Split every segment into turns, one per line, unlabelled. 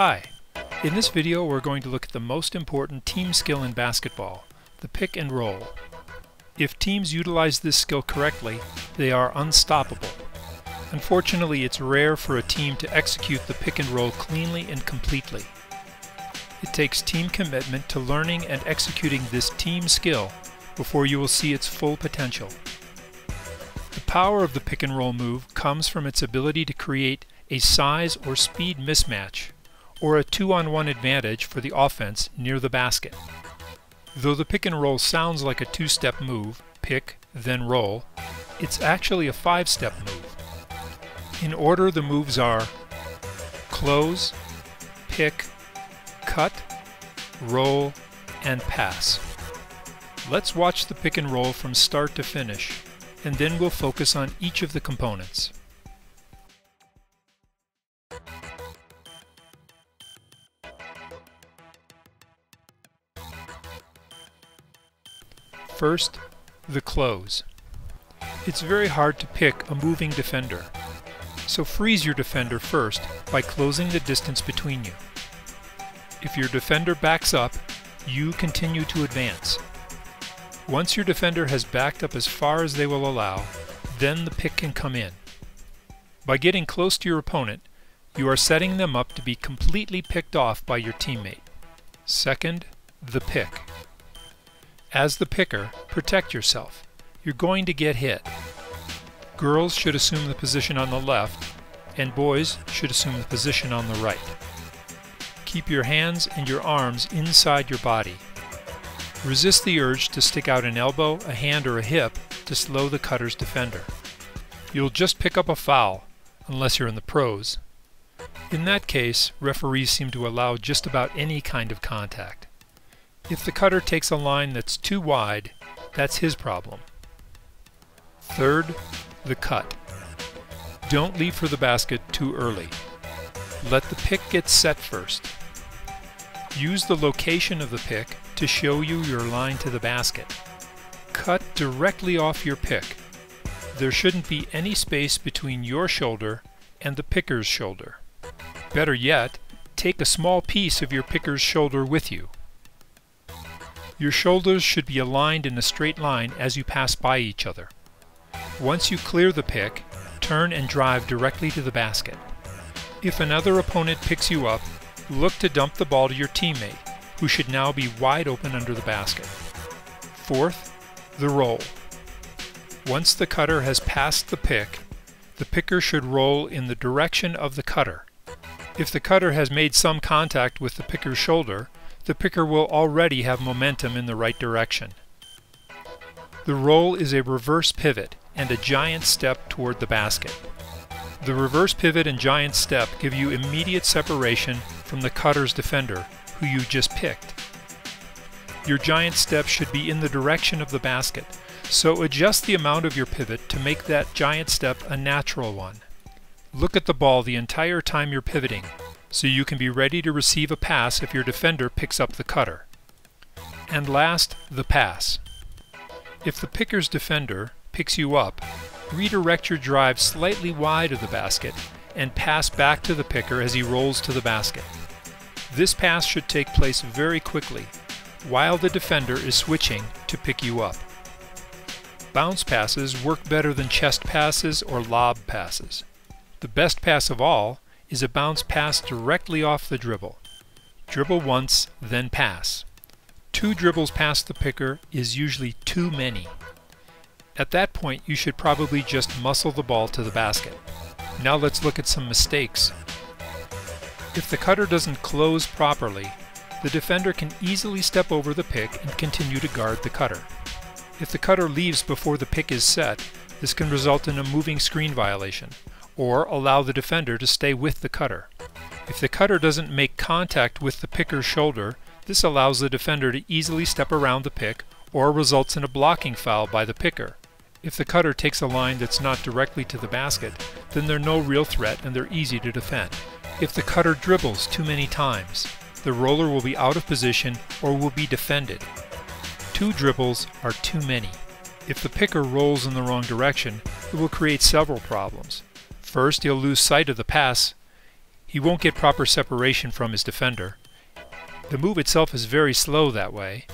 Hi, in this video we're going to look at the most important team skill in basketball, the pick and roll. If teams utilize this skill correctly, they are unstoppable. Unfortunately, it's rare for a team to execute the pick and roll cleanly and completely. It takes team commitment to learning and executing this team skill before you will see its full potential. The power of the pick and roll move comes from its ability to create a size or speed mismatch, or a 2-on-1 advantage for the offense near the basket. Though the pick and roll sounds like a two-step move, pick, then roll, it's actually a 5-step move. In order, the moves are close, pick, cut, roll, and pass. Let's watch the pick and roll from start to finish, and then we'll focus on each of the components. First, the close. It's very hard to pick a moving defender, so freeze your defender first by closing the distance between you. If your defender backs up, you continue to advance. Once your defender has backed up as far as they will allow, then the pick can come in. By getting close to your opponent, you are setting them up to be completely picked off by your teammate. Second, the pick. As the picker, protect yourself. You're going to get hit. Girls should assume the position on the left, and boys should assume the position on the right. Keep your hands and your arms inside your body. Resist the urge to stick out an elbow, a hand, or a hip to slow the cutter's defender. You'll just pick up a foul, unless you're in the pros. In that case, referees seem to allow just about any kind of contact. If the cutter takes a line that's too wide, that's his problem. Third, the cut. Don't leave for the basket too early. Let the pick get set first. Use the location of the pick to show you your line to the basket. Cut directly off your pick. There shouldn't be any space between your shoulder and the picker's shoulder. Better yet, take a small piece of your picker's shoulder with you. Your shoulders should be aligned in a straight line as you pass by each other. Once you clear the pick, turn and drive directly to the basket. If another opponent picks you up, look to dump the ball to your teammate, who should now be wide open under the basket. Fourth, the roll. Once the cutter has passed the pick, the picker should roll in the direction of the cutter. If the cutter has made some contact with the picker's shoulder, the picker will already have momentum in the right direction. The roll is a reverse pivot and a giant step toward the basket. The reverse pivot and giant step give you immediate separation from the cutter's defender, who you just picked. Your giant step should be in the direction of the basket, so adjust the amount of your pivot to make that giant step a natural one. Look at the ball the entire time you're pivoting, so you can be ready to receive a pass if your defender picks up the cutter. And last, the pass. If the picker's defender picks you up, redirect your drive slightly wide of the basket and pass back to the picker as he rolls to the basket. This pass should take place very quickly, while the defender is switching to pick you up. Bounce passes work better than chest passes or lob passes. The best pass of all is a bounce pass directly off the dribble. Dribble once, then pass. 2 dribbles past the picker is usually too many. At that point, you should probably just muscle the ball to the basket. Now let's look at some mistakes. If the cutter doesn't close properly, the defender can easily step over the pick and continue to guard the cutter. If the cutter leaves before the pick is set, this can result in a moving screen violation, or allow the defender to stay with the cutter. If the cutter doesn't make contact with the picker's shoulder, this allows the defender to easily step around the pick, or results in a blocking foul by the picker. If the cutter takes a line that's not directly to the basket, then they're no real threat and they're easy to defend. If the cutter dribbles too many times, the roller will be out of position or will be defended. 2 dribbles are too many. If the picker rolls in the wrong direction, it will create several problems. First, he'll lose sight of the pass He won't get proper separation from his defender. The move itself is very slow that way,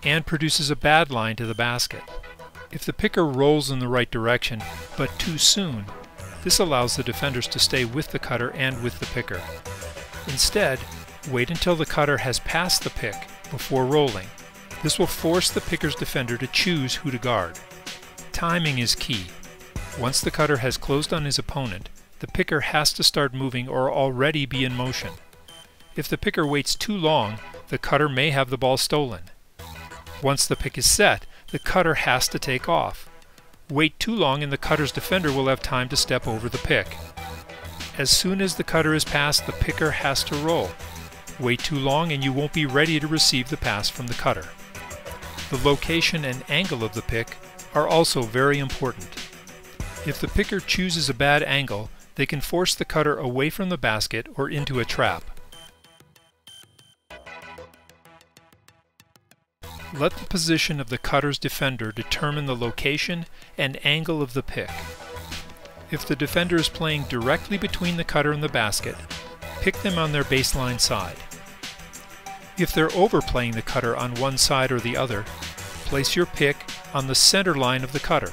and produces a bad line to the basket. If the picker rolls in the right direction, but too soon, this allows the defenders to stay with the cutter and with the picker. Instead, wait until the cutter has passed the pick before rolling. This will force the picker's defender to choose who to guard. Timing is key. Once the cutter has closed on his opponent, the picker has to start moving or already be in motion. If the picker waits too long, the cutter may have the ball stolen. Once the pick is set, the cutter has to take off. Wait too long and the cutter's defender will have time to step over the pick. As soon as the cutter is passed, the picker has to roll. Wait too long and you won't be ready to receive the pass from the cutter. The location and angle of the pick are also very important. If the picker chooses a bad angle, they can force the cutter away from the basket or into a trap. Let the position of the cutter's defender determine the location and angle of the pick. If the defender is playing directly between the cutter and the basket, pick them on their baseline side. If they're overplaying the cutter on one side or the other, place your pick on the center line of the cutter.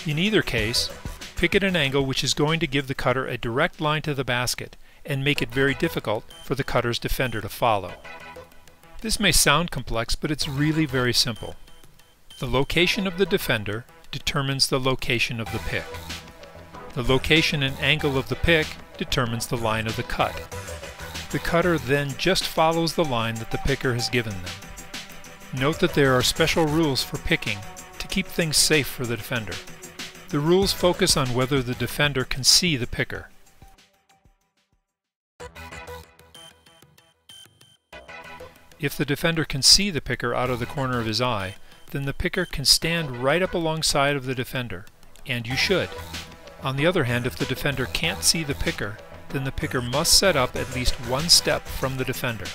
In either case, pick at an angle which is going to give the cutter a direct line to the basket and make it very difficult for the cutter's defender to follow. This may sound complex, but it's really very simple. The location of the defender determines the location of the pick. The location and angle of the pick determines the line of the cut. The cutter then just follows the line that the picker has given them. Note that there are special rules for picking to keep things safe for the defender. The rules focus on whether the defender can see the picker. If the defender can see the picker out of the corner of his eye, then the picker can stand right up alongside of the defender, and you should. On the other hand, if the defender can't see the picker, then the picker must set up at least one step from the defender.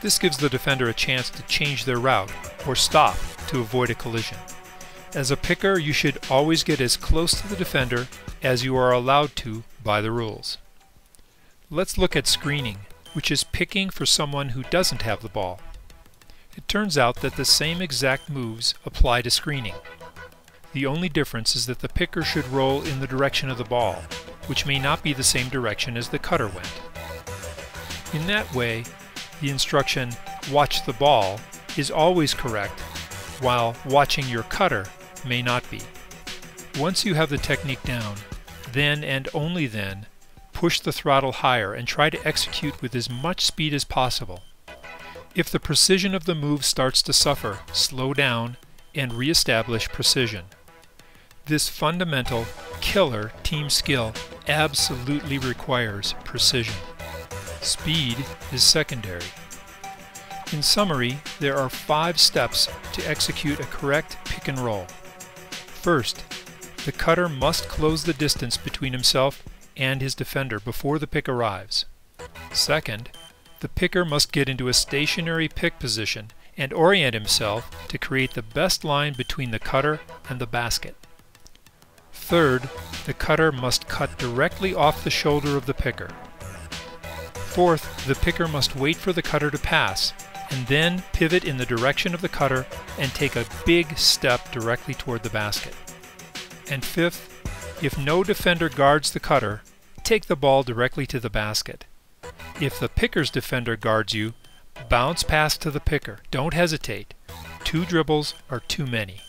This gives the defender a chance to change their route or stop to avoid a collision. As a picker, you should always get as close to the defender as you are allowed to by the rules. Let's look at screening, which is picking for someone who doesn't have the ball. It turns out that the same exact moves apply to screening. The only difference is that the picker should roll in the direction of the ball, which may not be the same direction as the cutter went. In that way, the instruction, "watch the ball," is always correct, while "watching your cutter" may not be. Once you have the technique down, then and only then, push the throttle higher and try to execute with as much speed as possible. If the precision of the move starts to suffer, slow down and re-establish precision. This fundamental, killer team skill absolutely requires precision. Speed is secondary. In summary, there are 5 steps to execute a correct pick and roll. First, the cutter must close the distance between himself and his defender before the pick arrives. Second, the picker must get into a stationary pick position and orient himself to create the best line between the cutter and the basket. Third, the cutter must cut directly off the shoulder of the picker. Fourth, the picker must wait for the cutter to pass and then pivot in the direction of the cutter and take a big step directly toward the basket. And fifth, if no defender guards the cutter, take the ball directly to the basket. If the picker's defender guards you, bounce pass to the picker. Don't hesitate. 2 dribbles are too many.